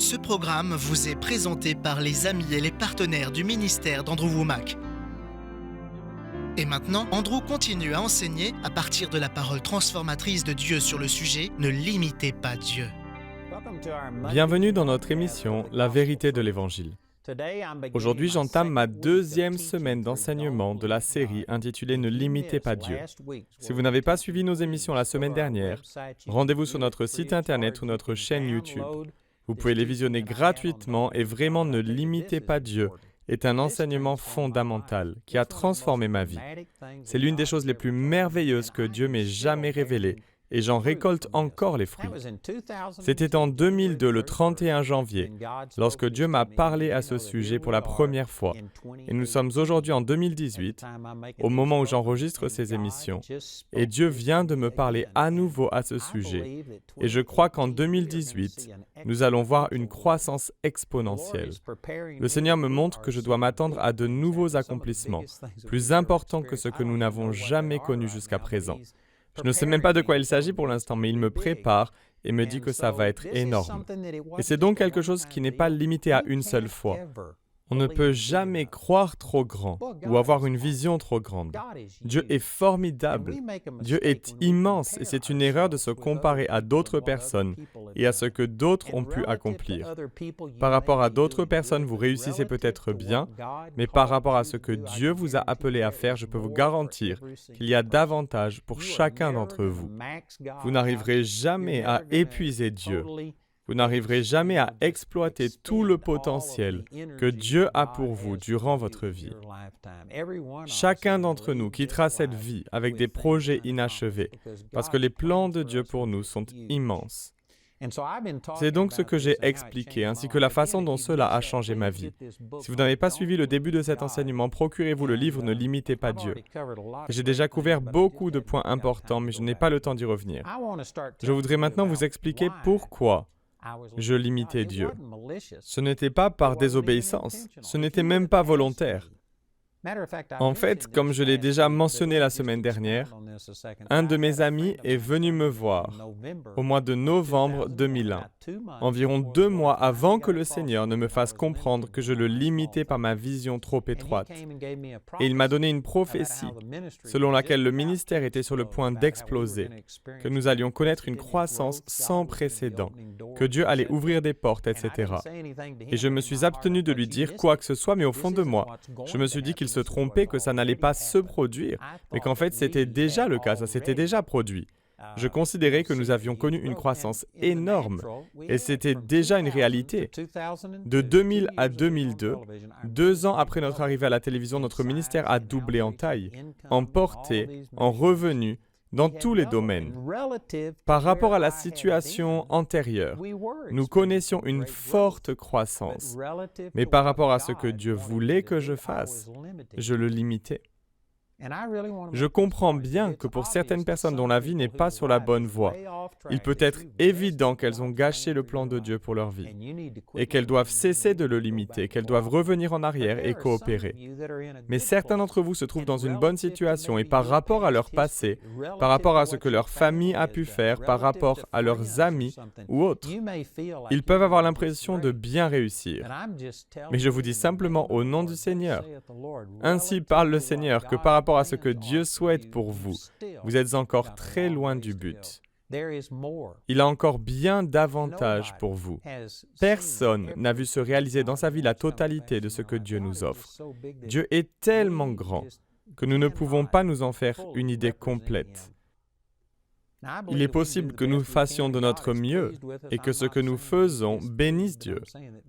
Ce programme vous est présenté par les amis et les partenaires du ministère d'Andrew Wommack. Et maintenant, Andrew continue à enseigner à partir de la parole transformatrice de Dieu sur le sujet « Ne limitez pas Dieu ». Bienvenue dans notre émission « La vérité de l'Évangile ». Aujourd'hui, j'entame ma deuxième semaine d'enseignement de la série intitulée « Ne limitez pas Dieu ». Si vous n'avez pas suivi nos émissions la semaine dernière, rendez-vous sur notre site internet ou notre chaîne YouTube. Vous pouvez les visionner gratuitement et vraiment ne limitez pas Dieu est un enseignement fondamental qui a transformé ma vie. C'est l'une des choses les plus merveilleuses que Dieu m'ait jamais révélées et j'en récolte encore les fruits. C'était en 2002, le 31 janvier, lorsque Dieu m'a parlé à ce sujet pour la première fois. Et nous sommes aujourd'hui en 2018, au moment où j'enregistre ces émissions, et Dieu vient de me parler à nouveau à ce sujet. Et je crois qu'en 2018, nous allons voir une croissance exponentielle. Le Seigneur me montre que je dois m'attendre à de nouveaux accomplissements, plus importants que ce que nous n'avons jamais connu jusqu'à présent. Je ne sais même pas de quoi il s'agit pour l'instant, mais il me prépare et me dit que ça va être énorme. Et c'est donc quelque chose qui n'est pas limité à une seule fois. On ne peut jamais croire trop grand ou avoir une vision trop grande. Dieu est formidable. Dieu est immense et c'est une erreur de se comparer à d'autres personnes et à ce que d'autres ont pu accomplir. Par rapport à d'autres personnes, vous réussissez peut-être bien, mais par rapport à ce que Dieu vous a appelé à faire, je peux vous garantir qu'il y a davantage pour chacun d'entre vous. Vous n'arriverez jamais à épuiser Dieu. Vous n'arriverez jamais à exploiter tout le potentiel que Dieu a pour vous durant votre vie. Chacun d'entre nous quittera cette vie avec des projets inachevés, parce que les plans de Dieu pour nous sont immenses. C'est donc ce que j'ai expliqué, ainsi que la façon dont cela a changé ma vie. Si vous n'avez pas suivi le début de cet enseignement, procurez-vous le livre « Ne limitez pas Dieu ». J'ai déjà couvert beaucoup de points importants, mais je n'ai pas le temps d'y revenir. Je voudrais maintenant vous expliquer pourquoi je limitais Dieu. Ce n'était pas par désobéissance, ce n'était même pas volontaire. En fait, comme je l'ai déjà mentionné la semaine dernière, un de mes amis est venu me voir au mois de novembre 2001, environ 2 mois avant que le Seigneur ne me fasse comprendre que je le limitais par ma vision trop étroite. Et il m'a donné une prophétie selon laquelle le ministère était sur le point d'exploser, que nous allions connaître une croissance sans précédent, que Dieu allait ouvrir des portes, etc. Et je me suis abstenu de lui dire quoi que ce soit, mais au fond de moi, je me suis dit qu'il se trompait, que ça n'allait pas se produire, mais qu'en fait c'était déjà le cas, ça s'était déjà produit. Je considérais que nous avions connu une croissance énorme, et c'était déjà une réalité. De 2000 à 2002, 2 ans après notre arrivée à la télévision, notre ministère a doublé en taille, en portée, en revenus, dans tous les domaines. Par rapport à la situation antérieure, nous connaissions une forte croissance, mais par rapport à ce que Dieu voulait que je fasse, je le limitais. Je comprends bien que pour certaines personnes dont la vie n'est pas sur la bonne voie, il peut être évident qu'elles ont gâché le plan de Dieu pour leur vie et qu'elles doivent cesser de le limiter, qu'elles doivent revenir en arrière et coopérer. Mais certains d'entre vous se trouvent dans une bonne situation et par rapport à leur passé, par rapport à ce que leur famille a pu faire, par rapport à leurs amis ou autres, ils peuvent avoir l'impression de bien réussir. Mais je vous dis simplement au nom du Seigneur, ainsi parle le Seigneur que par rapport à ce que Dieu souhaite pour vous, vous êtes encore très loin du but. Il a encore bien davantage pour vous. Personne n'a vu se réaliser dans sa vie la totalité de ce que Dieu nous offre. Dieu est tellement grand que nous ne pouvons pas nous en faire une idée complète. Il est possible que nous fassions de notre mieux et que ce que nous faisons bénisse Dieu.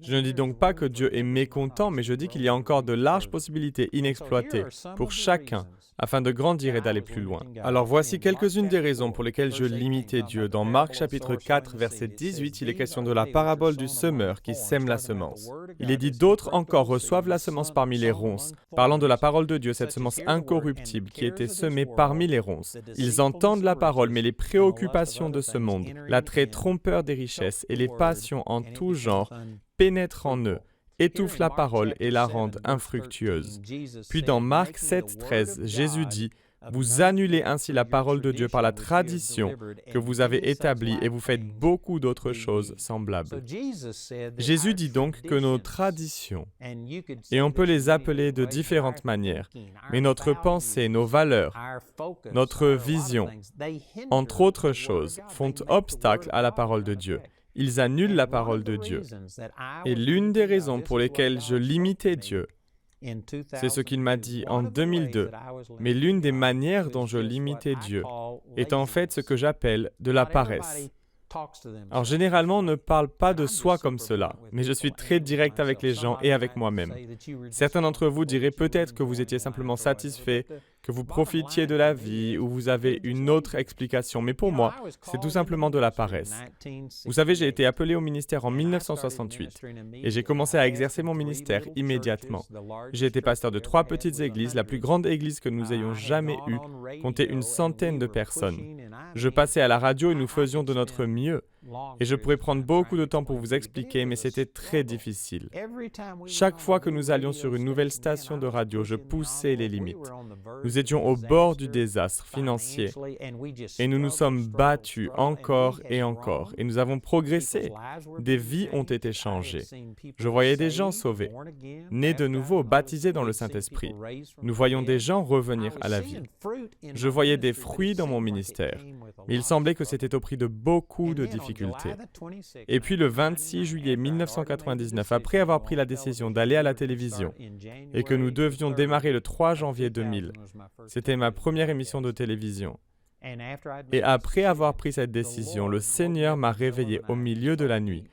Je ne dis donc pas que Dieu est mécontent, mais je dis qu'il y a encore de larges possibilités inexploitées pour chacun afin de grandir et d'aller plus loin. Alors voici quelques-unes des raisons pour lesquelles je limitais Dieu. Dans Marc chapitre 4, verset 18, il est question de la parabole du semeur qui sème la semence. Il est dit « D'autres encore reçoivent la semence parmi les ronces », parlant de la parole de Dieu, cette semence incorruptible qui était semée parmi les ronces. Ils entendent la parole, mais les préoccupations de ce monde, l'attrait trompeur des richesses et les passions en tout genre pénètrent en eux, étouffent la parole et la rendent infructueuse. Puis dans Marc 7, 13, Jésus dit Vous annulez ainsi la parole de Dieu par la tradition que vous avez établie et vous faites beaucoup d'autres choses semblables. Jésus dit donc que nos traditions, et on peut les appeler de différentes manières, mais notre pensée, nos valeurs, notre vision, entre autres choses, font obstacle à la parole de Dieu. Ils annulent la parole de Dieu. Et l'une des raisons pour lesquelles je limitais Dieu, c'est ce qu'il m'a dit en 2002, mais l'une des manières dont je limitais Dieu est en fait ce que j'appelle de la paresse. Alors généralement, on ne parle pas de soi comme cela, mais je suis très direct avec les gens et avec moi-même. Certains d'entre vous diraient peut-être que vous étiez simplement satisfait, que vous profitiez de la vie ou vous avez une autre explication, mais pour moi, c'est tout simplement de la paresse. Vous savez, j'ai été appelé au ministère en 1968 et j'ai commencé à exercer mon ministère immédiatement. J'ai été pasteur de 3 petites églises, la plus grande église que nous ayons jamais eue, comptait une centaine de personnes. Je passais à la radio et nous faisions de notre mieux. Et je pourrais prendre beaucoup de temps pour vous expliquer, mais c'était très difficile. Chaque fois que nous allions sur une nouvelle station de radio, je poussais les limites. Nous étions au bord du désastre financier et nous nous sommes battus encore et encore. Et nous avons progressé. Des vies ont été changées. Je voyais des gens sauvés, nés de nouveau, baptisés dans le Saint-Esprit. Nous voyions des gens revenir à la vie. Je voyais des fruits dans mon ministère, mais il semblait que c'était au prix de beaucoup de difficultés. Et puis le 26 juillet 1999, après avoir pris la décision d'aller à la télévision et que nous devions démarrer le 3 janvier 2000, c'était ma première émission de télévision. Et après avoir pris cette décision, le Seigneur m'a réveillé au milieu de la nuit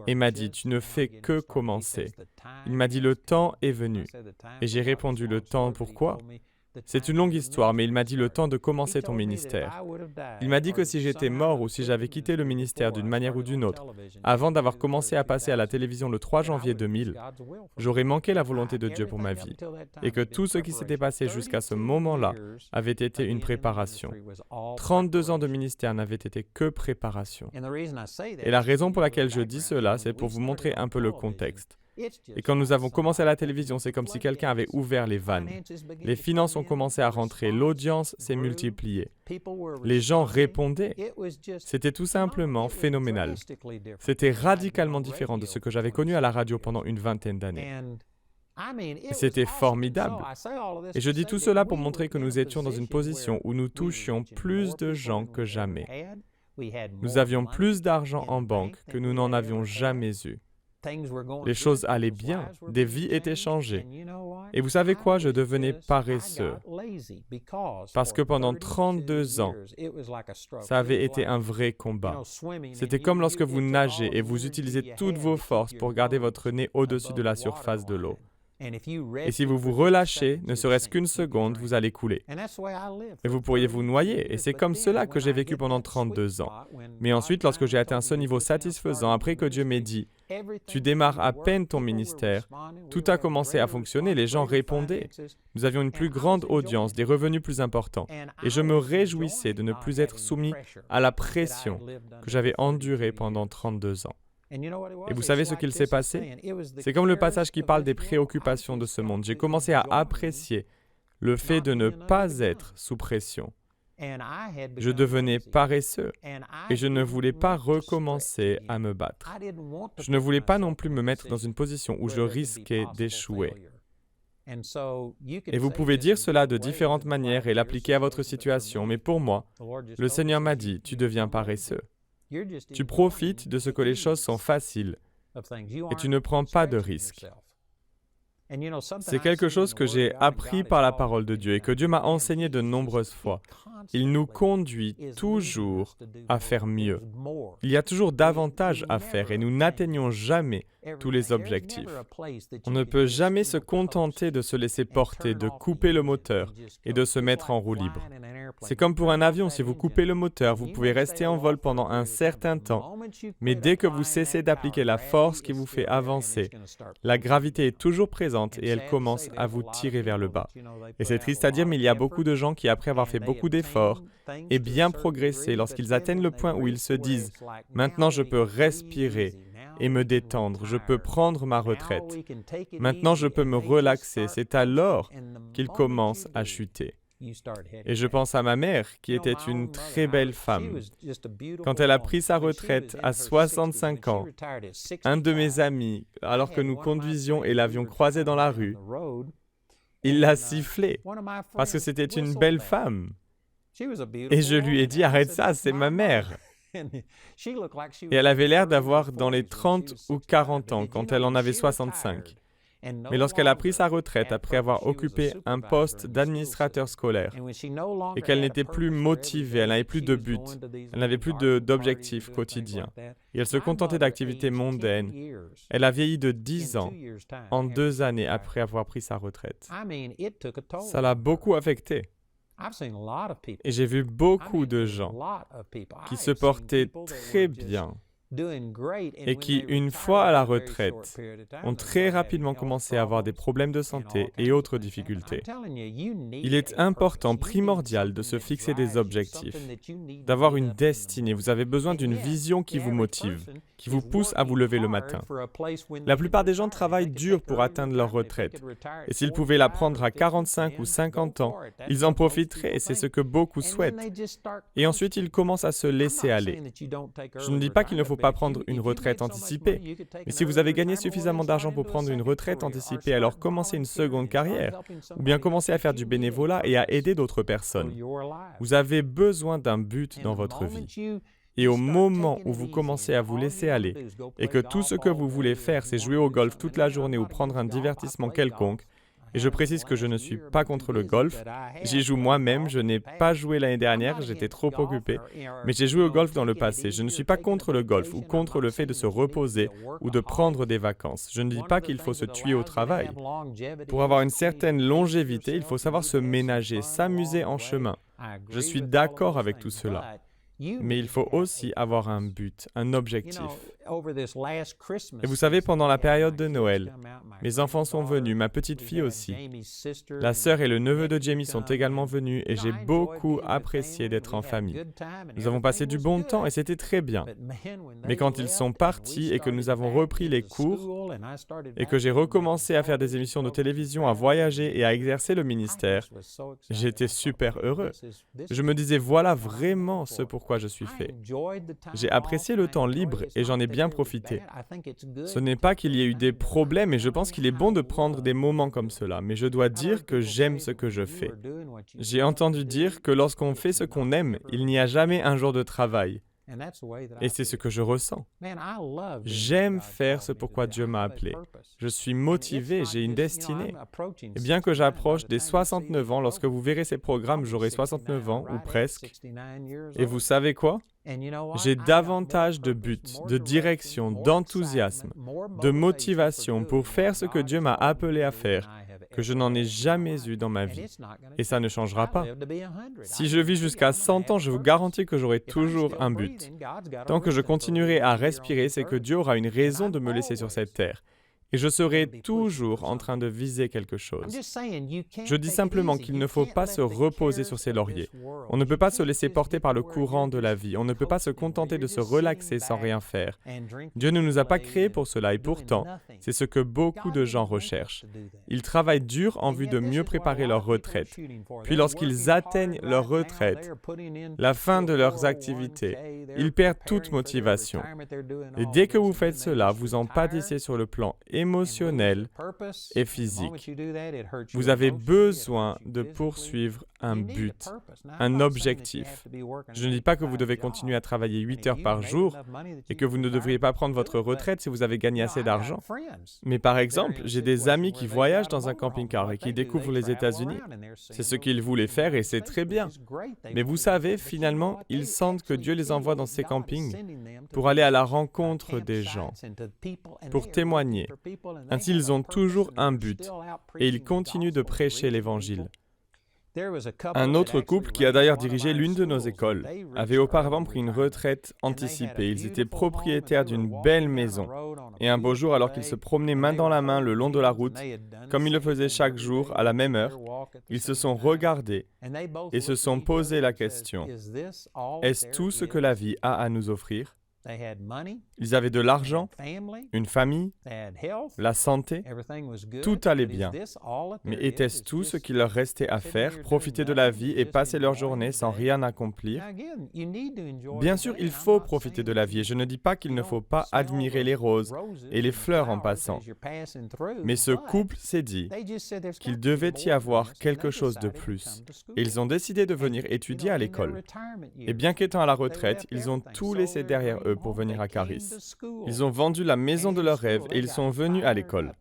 et m'a dit « Tu ne fais que commencer ». Il m'a dit « Le temps est venu ». Et j'ai répondu « Le temps, pourquoi ?» C'est une longue histoire, mais il m'a dit le temps de commencer ton ministère. Il m'a dit que si j'étais mort ou si j'avais quitté le ministère d'une manière ou d'une autre, avant d'avoir commencé à passer à la télévision le 3 janvier 2000, j'aurais manqué la volonté de Dieu pour ma vie, et que tout ce qui s'était passé jusqu'à ce moment-là avait été une préparation. 32 ans de ministère n'avaient été que préparation. Et la raison pour laquelle je dis cela, c'est pour vous montrer un peu le contexte. Et quand nous avons commencé à la télévision, c'est comme si quelqu'un avait ouvert les vannes. Les finances ont commencé à rentrer, l'audience s'est multipliée. Les gens répondaient. C'était tout simplement phénoménal. C'était radicalement différent de ce que j'avais connu à la radio pendant une vingtaine d'années. Et c'était formidable. Et je dis tout cela pour montrer que nous étions dans une position où nous touchions plus de gens que jamais. Nous avions plus d'argent en banque que nous n'en avions jamais eu. Les choses allaient bien, des vies étaient changées. Et vous savez quoi, je devenais paresseux. Parce que pendant 32 ans, ça avait été un vrai combat. C'était comme lorsque vous nagez et vous utilisez toutes vos forces pour garder votre nez au-dessus de la surface de l'eau. Et si vous vous relâchez, ne serait-ce qu'une seconde, vous allez couler. Et vous pourriez vous noyer, et c'est comme cela que j'ai vécu pendant 32 ans. Mais ensuite, lorsque j'ai atteint ce niveau satisfaisant, après que Dieu m'ait dit « Tu démarres à peine ton ministère », tout a commencé à fonctionner, les gens répondaient. Nous avions une plus grande audience, des revenus plus importants, et je me réjouissais de ne plus être soumis à la pression que j'avais endurée pendant 32 ans. Et vous savez ce qu'il s'est passé? C'est comme le passage qui parle des préoccupations de ce monde. J'ai commencé à apprécier le fait de ne pas être sous pression. Je devenais paresseux et je ne voulais pas recommencer à me battre. Je ne voulais pas non plus me mettre dans une position où je risquais d'échouer. Et vous pouvez dire cela de différentes manières et l'appliquer à votre situation, mais pour moi, le Seigneur m'a dit, tu deviens paresseux. Tu profites de ce que les choses sont faciles et tu ne prends pas de risques. C'est quelque chose que j'ai appris par la parole de Dieu et que Dieu m'a enseigné de nombreuses fois. Il nous conduit toujours à faire mieux. Il y a toujours davantage à faire et nous n'atteignons jamais tous les objectifs. On ne peut jamais se contenter de se laisser porter, de couper le moteur et de se mettre en roue libre. C'est comme pour un avion, si vous coupez le moteur, vous pouvez rester en vol pendant un certain temps, mais dès que vous cessez d'appliquer la force qui vous fait avancer, la gravité est toujours présente et elle commence à vous tirer vers le bas. Et c'est triste à dire, mais il y a beaucoup de gens qui, après avoir fait beaucoup d'efforts et bien progressé, lorsqu'ils atteignent le point où ils se disent « Maintenant, je peux respirer et me détendre, je peux prendre ma retraite. Maintenant, je peux me relaxer. » C'est alors qu'ils commencent à chuter. Et je pense à ma mère, qui était une très belle femme. Quand elle a pris sa retraite à 65 ans, un de mes amis, alors que nous conduisions et l'avions croisée dans la rue, il l'a sifflée parce que c'était une belle femme. Et je lui ai dit, arrête ça, c'est ma mère. Et elle avait l'air d'avoir dans les 30 ou 40 ans quand elle en avait 65. Mais lorsqu'elle a pris sa retraite après avoir occupé un poste d'administrateur scolaire et qu'elle n'était plus motivée, elle n'avait plus de but, elle n'avait plus d'objectifs quotidiens et elle se contentait d'activités mondaines, elle a vieilli de 10 ans en 2 années après avoir pris sa retraite. Ça l'a beaucoup affectée. Et j'ai vu beaucoup de gens qui se portaient très bien et qui, une fois à la retraite, ont très rapidement commencé à avoir des problèmes de santé et autres difficultés. Il est important, primordial de se fixer des objectifs, d'avoir une destinée. Vous avez besoin d'une vision qui vous motive, qui vous pousse à vous lever le matin. La plupart des gens travaillent dur pour atteindre leur retraite. Et s'ils pouvaient la prendre à 45 ou 50 ans, ils en profiteraient et c'est ce que beaucoup souhaitent. Et ensuite, ils commencent à se laisser aller. Je ne dis pas qu'il ne faut pas prendre une retraite anticipée. Mais si vous avez gagné suffisamment d'argent pour prendre une retraite anticipée, alors commencez une seconde carrière, ou bien commencez à faire du bénévolat et à aider d'autres personnes. Vous avez besoin d'un but dans votre vie. Et au moment où vous commencez à vous laisser aller, et que tout ce que vous voulez faire, c'est jouer au golf toute la journée ou prendre un divertissement quelconque, et je précise que je ne suis pas contre le golf. J'y joue moi-même, je n'ai pas joué l'année dernière, j'étais trop occupé. Mais j'ai joué au golf dans le passé. Je ne suis pas contre le golf ou contre le fait de se reposer ou de prendre des vacances. Je ne dis pas qu'il faut se tuer au travail. Pour avoir une certaine longévité, il faut savoir se ménager, s'amuser en chemin. Je suis d'accord avec tout cela. Mais il faut aussi avoir un but, un objectif. Et vous savez, pendant la période de Noël, mes enfants sont venus, ma petite fille aussi. La sœur et le neveu de Jamie sont également venus et j'ai beaucoup apprécié d'être en famille. Nous avons passé du bon temps et c'était très bien. Mais quand ils sont partis et que nous avons repris les cours et que j'ai recommencé à faire des émissions de télévision, à voyager et à exercer le ministère, j'étais super heureux. Je me disais, voilà vraiment ce pourquoi je suis fait. J'ai apprécié le temps libre et j'en ai bien profité. Ce n'est pas qu'il y ait eu des problèmes et je pense qu'il est bon de prendre des moments comme cela, mais je dois dire que j'aime ce que je fais. J'ai entendu dire que lorsqu'on fait ce qu'on aime, il n'y a jamais un jour de travail. Et c'est ce que je ressens. J'aime faire ce pourquoi Dieu m'a appelé. Je suis motivé, j'ai une destinée. Et bien que j'approche des 69 ans, lorsque vous verrez ces programmes, j'aurai 69 ans, ou presque. Et vous savez quoi? J'ai davantage de buts, de direction, d'enthousiasme, de motivation pour faire ce que Dieu m'a appelé à faire, que je n'en ai jamais eu dans ma vie. Et ça ne changera pas. Si je vis jusqu'à 100 ans, je vous garantis que j'aurai toujours un but. Tant que je continuerai à respirer, c'est que Dieu aura une raison de me laisser sur cette terre. Et je serai toujours en train de viser quelque chose. Je dis simplement qu'il ne faut pas se reposer sur ses lauriers. On ne peut pas se laisser porter par le courant de la vie. On ne peut pas se contenter de se relaxer sans rien faire. Dieu ne nous a pas créés pour cela et pourtant, c'est ce que beaucoup de gens recherchent. Ils travaillent dur en vue de mieux préparer leur retraite. Puis lorsqu'ils atteignent leur retraite, la fin de leurs activités, ils perdent toute motivation. Et dès que vous faites cela, vous en pâtissez sur le plan émotionnel et physique. Vous avez besoin de poursuivre un but, un objectif. Je ne dis pas que vous devez continuer à travailler 8 heures par jour et que vous ne devriez pas prendre votre retraite si vous avez gagné assez d'argent. Mais par exemple, j'ai des amis qui voyagent dans un camping-car et qui découvrent les États-Unis. C'est ce qu'ils voulaient faire et c'est très bien. Mais vous savez, finalement, ils sentent que Dieu les envoie dans ces campings pour aller à la rencontre des gens, pour témoigner. Ainsi, ils ont toujours un but et ils continuent de prêcher l'Évangile. Un autre couple, qui a d'ailleurs dirigé l'une de nos écoles, avait auparavant pris une retraite anticipée. Ils étaient propriétaires d'une belle maison. Et un beau jour, alors qu'ils se promenaient main dans la main le long de la route, comme ils le faisaient chaque jour, à la même heure, ils se sont regardés et se sont posé la question, « Est-ce tout ce que la vie a à nous offrir ?» Ils avaient de l'argent, une famille, la santé, tout allait bien. Mais était-ce tout ce qu'il leur restait à faire, profiter de la vie et passer leur journée sans rien accomplir? Bien sûr, il faut profiter de la vie et je ne dis pas qu'il ne faut pas admirer les roses et les fleurs en passant. Mais ce couple s'est dit qu'il devait y avoir quelque chose de plus. Et ils ont décidé de venir étudier à l'école. Et bien qu'étant à la retraite, ils ont tout laissé derrière eux pour venir à Caris. Ils ont vendu la maison de leurs rêves et ils sont venus à l'école.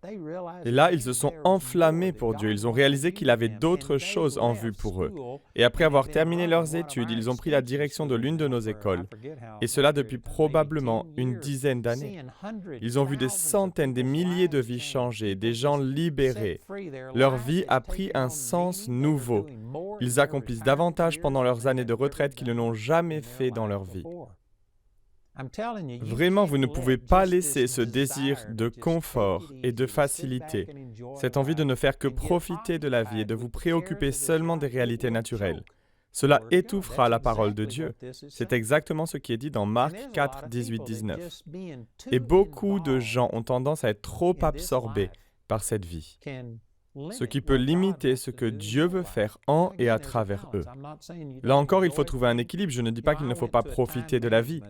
Et là, ils se sont enflammés pour Dieu. Ils ont réalisé qu'il avait d'autres choses en vue pour eux. Et après avoir terminé leurs études, ils ont pris la direction de l'une de nos écoles. Et cela depuis probablement une dizaine d'années. Ils ont vu des centaines, des milliers de vies changer, des gens libérés. Leur vie a pris un sens nouveau. Ils accomplissent davantage pendant leurs années de retraite qu'ils ne l'ont jamais fait dans leur vie. Vraiment, vous ne pouvez pas laisser ce désir de confort et de facilité, cette envie de ne faire que profiter de la vie et de vous préoccuper seulement des réalités naturelles. Cela étouffera la parole de Dieu. C'est exactement ce qui est dit dans Marc 4, 18, 19. Et beaucoup de gens ont tendance à être trop absorbés par cette vie, ce qui peut limiter ce que Dieu veut faire en et à travers eux. Là encore, il faut trouver un équilibre. Je ne dis pas qu'il ne faut pas profiter de la vie.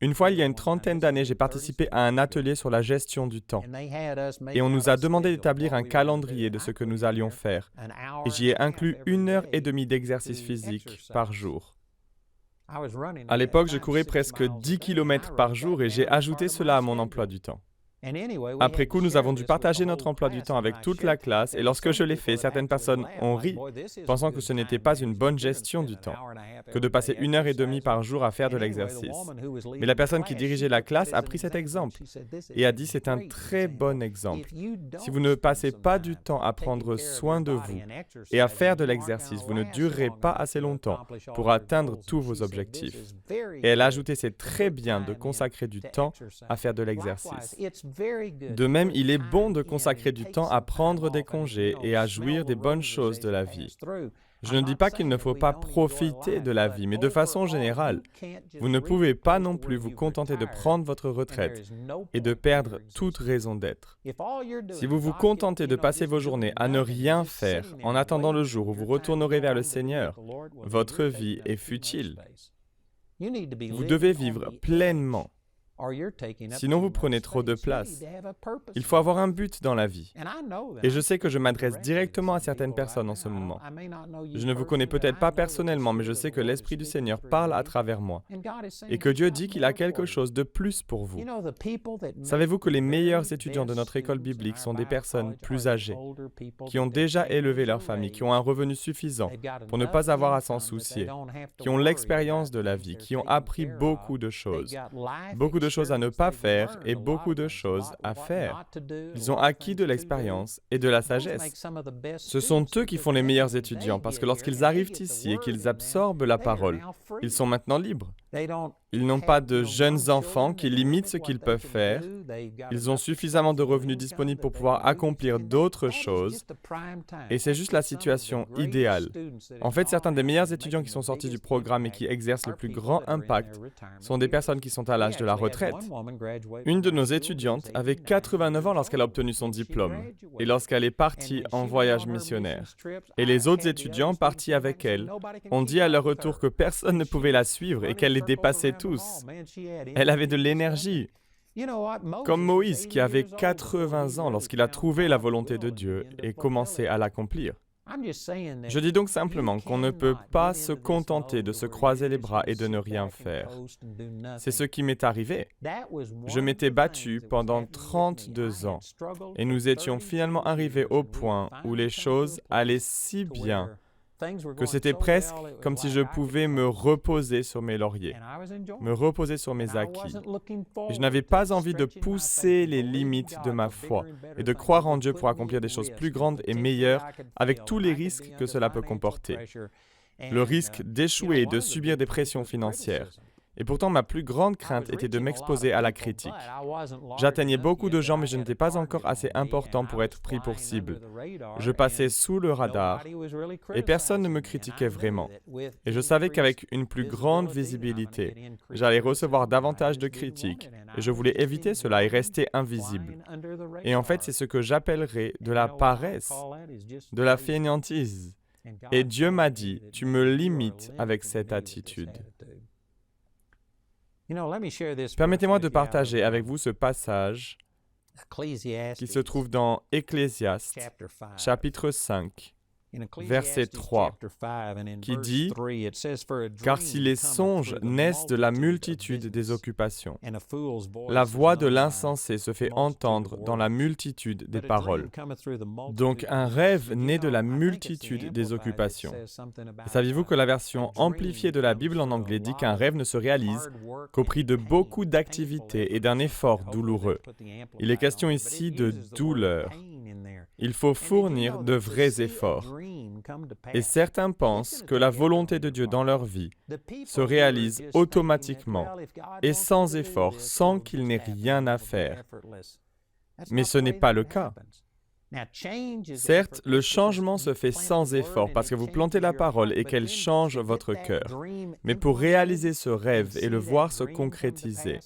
Une fois, il y a une trentaine d'années, j'ai participé à un atelier sur la gestion du temps. Et on nous a demandé d'établir un calendrier de ce que nous allions faire. Et j'y ai inclus 1h30 d'exercice physique par jour. À l'époque, je courais presque 10 km par jour et j'ai ajouté cela à mon emploi du temps. Après coup, nous avons dû partager notre emploi du temps avec toute la classe et lorsque je l'ai fait, certaines personnes ont ri, pensant que ce n'était pas une bonne gestion du temps, que de passer 1h30 par jour à faire de l'exercice. Mais la personne qui dirigeait la classe a pris cet exemple et a dit c'est un très bon exemple. Si vous ne passez pas du temps à prendre soin de vous et à faire de l'exercice, vous ne durerez pas assez longtemps pour atteindre tous vos objectifs. Et elle a ajouté c'est très bien de consacrer du temps à faire de l'exercice. De même, il est bon de consacrer du temps à prendre des congés et à jouir des bonnes choses de la vie. Je ne dis pas qu'il ne faut pas profiter de la vie, mais de façon générale, vous ne pouvez pas non plus vous contenter de prendre votre retraite et de perdre toute raison d'être. Si vous vous contentez de passer vos journées à ne rien faire en attendant le jour où vous retournerez vers le Seigneur, votre vie est futile. Vous devez vivre pleinement. Sinon, vous prenez trop de place. Il faut avoir un but dans la vie. Et je sais que je m'adresse directement à certaines personnes en ce moment. Je ne vous connais peut-être pas personnellement, mais je sais que l'Esprit du Seigneur parle à travers moi. Et que Dieu dit qu'il a quelque chose de plus pour vous. Savez-vous que les meilleurs étudiants de notre école biblique sont des personnes plus âgées, qui ont déjà élevé leur famille, qui ont un revenu suffisant pour ne pas avoir à s'en soucier, qui ont l'expérience de la vie, qui ont appris beaucoup de choses à ne pas faire et beaucoup de choses à faire. Ils ont acquis de l'expérience et de la sagesse. Ce sont eux qui font les meilleurs étudiants parce que lorsqu'ils arrivent ici et qu'ils absorbent la parole, ils sont maintenant libres. Ils n'ont pas de jeunes enfants qui limitent ce qu'ils peuvent faire. Ils ont suffisamment de revenus disponibles pour pouvoir accomplir d'autres choses. Et c'est juste la situation idéale. En fait, certains des meilleurs étudiants qui sont sortis du programme et qui exercent le plus grand impact sont des personnes qui sont à l'âge de la retraite. Une de nos étudiantes avait 89 ans lorsqu'elle a obtenu son diplôme et lorsqu'elle est partie en voyage missionnaire. Et les autres étudiants partis avec elle ont dit à leur retour que personne ne pouvait la suivre et qu'elle les dépassait tous. Elle avait de l'énergie. Comme Moïse qui avait 80 ans lorsqu'il a trouvé la volonté de Dieu et commencé à l'accomplir. Je dis donc simplement qu'on ne peut pas se contenter de se croiser les bras et de ne rien faire. C'est ce qui m'est arrivé. Je m'étais battu pendant 32 ans et nous étions finalement arrivés au point où les choses allaient si bien que c'était presque comme si je pouvais me reposer sur mes lauriers, me reposer sur mes acquis. Et je n'avais pas envie de pousser les limites de ma foi et de croire en Dieu pour accomplir des choses plus grandes et meilleures avec tous les risques que cela peut comporter. Le risque d'échouer et de subir des pressions financières. Et pourtant, ma plus grande crainte était de m'exposer à la critique. J'atteignais beaucoup de gens, mais je n'étais pas encore assez important pour être pris pour cible. Je passais sous le radar et personne ne me critiquait vraiment. Et je savais qu'avec une plus grande visibilité, j'allais recevoir davantage de critiques. Et je voulais éviter cela et rester invisible. Et en fait, c'est ce que j'appellerais de la paresse, de la fainéantise. Et Dieu m'a dit, tu me limites avec cette attitude. Permettez-moi de partager avec vous ce passage qui se trouve dans Ecclésiaste, chapitre 5, verset 3, qui dit « Car si les songes naissent de la multitude des occupations, la voix de l'insensé se fait entendre dans la multitude des paroles. » Donc un rêve naît de la multitude des occupations. Saviez-vous que la version amplifiée de la Bible en anglais dit qu'un rêve ne se réalise qu'au prix de beaucoup d'activités et d'un effort douloureux? Il est question ici de douleur. Il faut fournir de vrais efforts. Et certains pensent que la volonté de Dieu dans leur vie se réalise automatiquement et sans effort, sans qu'il n'ait rien à faire. Mais ce n'est pas le cas. Certes, le changement se fait sans effort parce que vous plantez la parole et qu'elle change votre cœur. Mais pour réaliser ce rêve et le voir se concrétiser,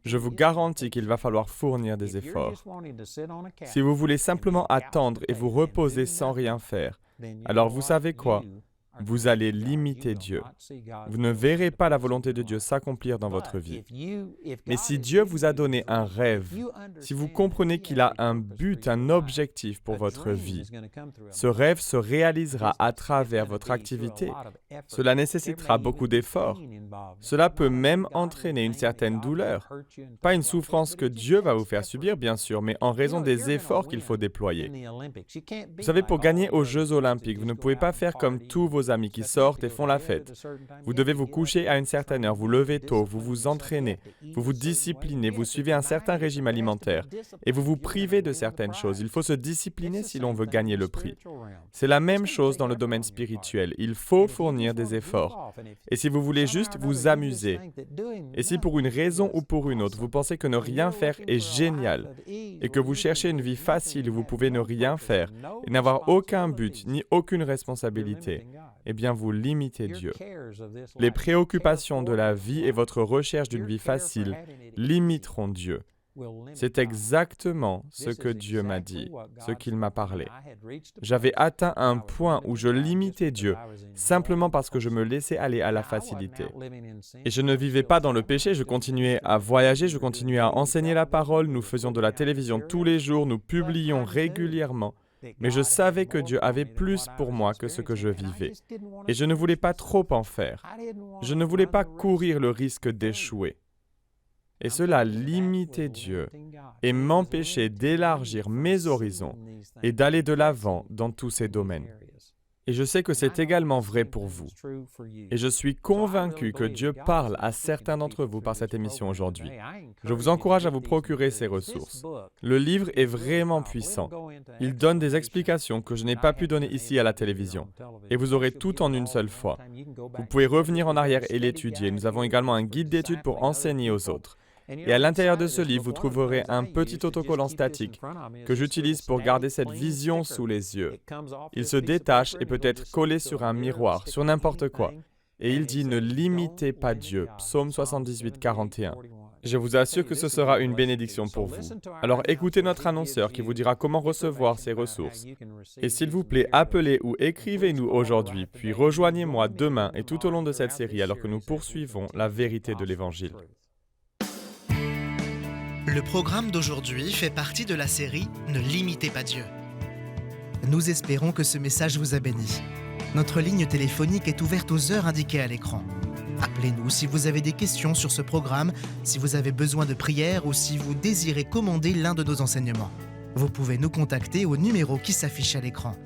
je vous garantis qu'il va falloir fournir des efforts. Si vous voulez simplement attendre et vous reposer sans rien faire, alors vous savez quoi? Vous allez limiter Dieu. Vous ne verrez pas la volonté de Dieu s'accomplir dans votre vie. Mais si Dieu vous a donné un rêve, si vous comprenez qu'il a un but, un objectif pour votre vie, ce rêve se réalisera à travers votre activité. Cela nécessitera beaucoup d'efforts. Cela peut même entraîner une certaine douleur. Pas une souffrance que Dieu va vous faire subir, bien sûr, mais en raison des efforts qu'il faut déployer. Vous savez, pour gagner aux Jeux olympiques, vous ne pouvez pas faire comme tous vos amis qui sortent et font la fête. Vous devez vous coucher à une certaine heure, vous levez tôt, vous vous entraînez, vous vous disciplinez, vous suivez un certain régime alimentaire et vous vous privez de certaines choses. Il faut se discipliner si l'on veut gagner le prix. C'est la même chose dans le domaine spirituel. Il faut fournir des efforts. Et si vous voulez juste vous amuser, et si pour une raison ou pour une autre, vous pensez que ne rien faire est génial et que vous cherchez une vie facile où vous pouvez ne rien faire et n'avoir aucun but ni aucune responsabilité, eh bien vous limitez Dieu. Les préoccupations de la vie et votre recherche d'une vie facile limiteront Dieu. C'est exactement ce que Dieu m'a dit, ce qu'il m'a parlé. J'avais atteint un point où je limitais Dieu simplement parce que je me laissais aller à la facilité. Et je ne vivais pas dans le péché, je continuais à voyager, je continuais à enseigner la parole, nous faisions de la télévision tous les jours, nous publions régulièrement. Mais je savais que Dieu avait plus pour moi que ce que je vivais. Et je ne voulais pas trop en faire. Je ne voulais pas courir le risque d'échouer. Et cela limitait Dieu et m'empêchait d'élargir mes horizons et d'aller de l'avant dans tous ces domaines. Et je sais que c'est également vrai pour vous. Et je suis convaincu que Dieu parle à certains d'entre vous par cette émission aujourd'hui. Je vous encourage à vous procurer ces ressources. Le livre est vraiment puissant. Il donne des explications que je n'ai pas pu donner ici à la télévision. Et vous aurez tout en une seule fois. Vous pouvez revenir en arrière et l'étudier. Nous avons également un guide d'études pour enseigner aux autres. Et à l'intérieur de ce livre, vous trouverez un petit autocollant statique que j'utilise pour garder cette vision sous les yeux. Il se détache et peut être collé sur un miroir, sur n'importe quoi. Et il dit « Ne limitez pas Dieu » Psaume 78, 41. Je vous assure que ce sera une bénédiction pour vous. Alors écoutez notre annonceur qui vous dira comment recevoir ces ressources. Et s'il vous plaît, appelez ou écrivez-nous aujourd'hui, puis rejoignez-moi demain et tout au long de cette série alors que nous poursuivons la vérité de l'Évangile. Le programme d'aujourd'hui fait partie de la série « Ne limitez pas Dieu ». Nous espérons que ce message vous a béni. Notre ligne téléphonique est ouverte aux heures indiquées à l'écran. Appelez-nous si vous avez des questions sur ce programme, si vous avez besoin de prière ou si vous désirez commander l'un de nos enseignements. Vous pouvez nous contacter au numéro qui s'affiche à l'écran.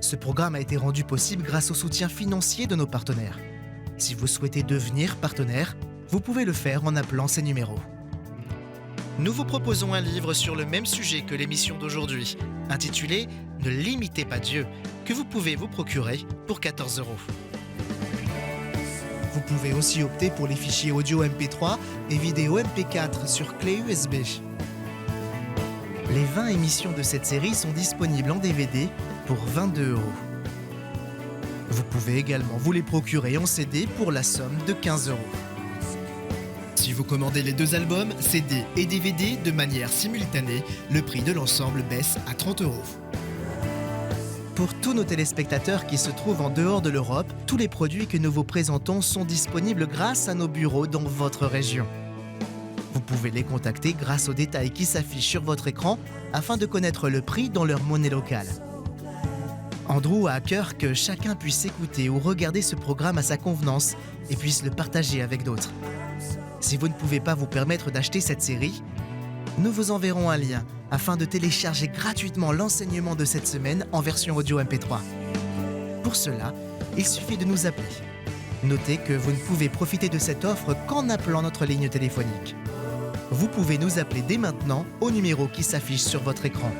Ce programme a été rendu possible grâce au soutien financier de nos partenaires. Si vous souhaitez devenir partenaire, vous pouvez le faire en appelant ces numéros. Nous vous proposons un livre sur le même sujet que l'émission d'aujourd'hui, intitulé « Ne limitez pas Dieu », que vous pouvez vous procurer pour 14 €. Vous pouvez aussi opter pour les fichiers audio MP3 et vidéo MP4 sur clé USB. Les 20 émissions de cette série sont disponibles en DVD pour 22 €. Vous pouvez également vous les procurer en CD pour la somme de 15 €. Si vous commandez les 2 albums, CD et DVD de manière simultanée, le prix de l'ensemble baisse à 30 €. Pour tous nos téléspectateurs qui se trouvent en dehors de l'Europe, tous les produits que nous vous présentons sont disponibles grâce à nos bureaux dans votre région. Vous pouvez les contacter grâce aux détails qui s'affichent sur votre écran afin de connaître le prix dans leur monnaie locale. Andrew a à cœur que chacun puisse écouter ou regarder ce programme à sa convenance et puisse le partager avec d'autres. Si vous ne pouvez pas vous permettre d'acheter cette série, nous vous enverrons un lien afin de télécharger gratuitement l'enseignement de cette semaine en version audio MP3. Pour cela, il suffit de nous appeler. Notez que vous ne pouvez profiter de cette offre qu'en appelant notre ligne téléphonique. Vous pouvez nous appeler dès maintenant au numéro qui s'affiche sur votre écran.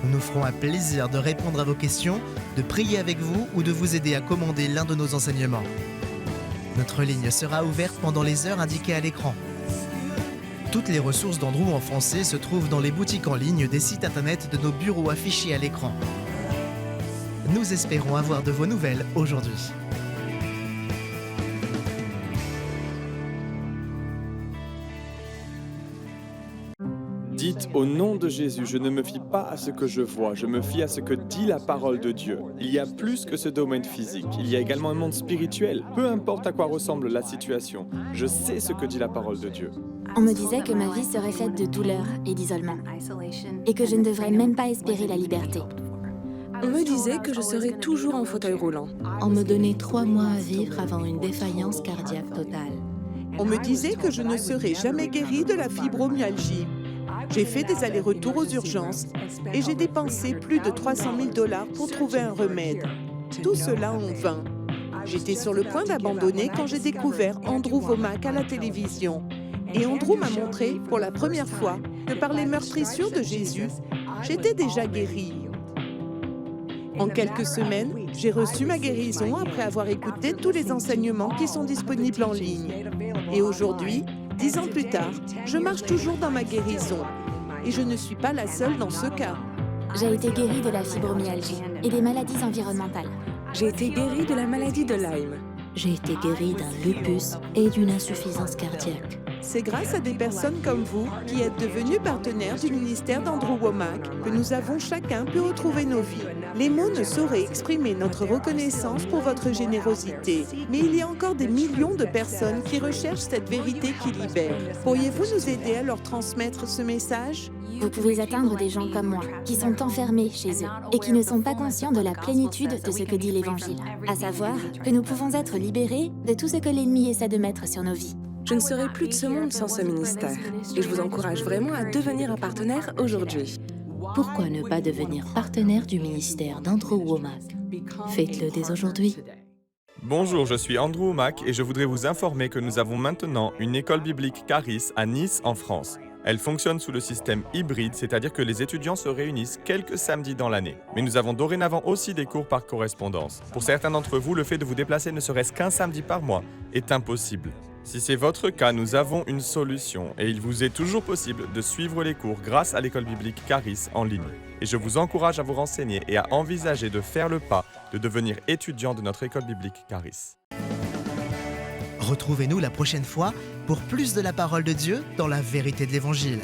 Nous nous ferons un plaisir de répondre à vos questions, de prier avec vous ou de vous aider à commander l'un de nos enseignements. Notre ligne sera ouverte pendant les heures indiquées à l'écran. Toutes les ressources d'Andrew en français se trouvent dans les boutiques en ligne des sites internet de nos bureaux affichés à l'écran. Nous espérons avoir de vos nouvelles aujourd'hui. Dites au nom de Jésus, je ne me fie pas à ce que je vois, je me fie à ce que dit la parole de Dieu. Il y a plus que ce domaine physique, il y a également un monde spirituel. Peu importe à quoi ressemble la situation, je sais ce que dit la parole de Dieu. On me disait que ma vie serait faite de douleur et d'isolement, et que je ne devrais même pas espérer la liberté. On me disait que je serais toujours en fauteuil roulant. On me donnait 3 mois à vivre avant une défaillance cardiaque totale. On me disait que je ne serais jamais guérie de la fibromyalgie. J'ai fait des allers-retours aux urgences et j'ai dépensé plus de 300 000 $ pour trouver un remède. Tout cela en vain. J'étais sur le point d'abandonner quand j'ai découvert Andrew Wommack à la télévision. Et Andrew m'a montré, pour la première fois, que par les meurtrissures de Jésus, j'étais déjà guérie. En quelques semaines, j'ai reçu ma guérison après avoir écouté tous les enseignements qui sont disponibles en ligne. Et aujourd'hui, 10 ans plus tard, je marche toujours dans ma guérison. Et je ne suis pas la seule dans ce cas. J'ai été guérie de la fibromyalgie et des maladies environnementales. J'ai été guérie de la maladie de Lyme. J'ai été guérie d'un lupus et d'une insuffisance cardiaque. C'est grâce à des personnes comme vous qui êtes devenus partenaires du ministère d'Andrew Wommack que nous avons chacun pu retrouver nos vies. Les mots ne sauraient exprimer notre reconnaissance pour votre générosité, mais il y a encore des millions de personnes qui recherchent cette vérité qui libère. Pourriez-vous nous aider à leur transmettre ce message? Vous pouvez atteindre des gens comme moi, qui sont enfermés chez eux et qui ne sont pas conscients de la plénitude de ce que dit l'Évangile, à savoir que nous pouvons être libérés de tout ce que l'ennemi essaie de mettre sur nos vies. Je ne serai plus de ce monde sans ce ministère. Et je vous encourage vraiment à devenir un partenaire aujourd'hui. Pourquoi ne pas devenir partenaire du ministère d'Andrew Wommack? Faites-le dès aujourd'hui. Bonjour, je suis Andrew Wommack et je voudrais vous informer que nous avons maintenant une école biblique Charis à Nice, en France. Elle fonctionne sous le système hybride, c'est-à-dire que les étudiants se réunissent quelques samedis dans l'année. Mais nous avons dorénavant aussi des cours par correspondance. Pour certains d'entre vous, le fait de vous déplacer ne serait-ce qu'un samedi par mois est impossible. Si c'est votre cas, nous avons une solution et il vous est toujours possible de suivre les cours grâce à l'école biblique Charis en ligne. Et je vous encourage à vous renseigner et à envisager de faire le pas de devenir étudiant de notre école biblique Charis. Retrouvez-nous la prochaine fois pour plus de la parole de Dieu dans la vérité de l'Évangile.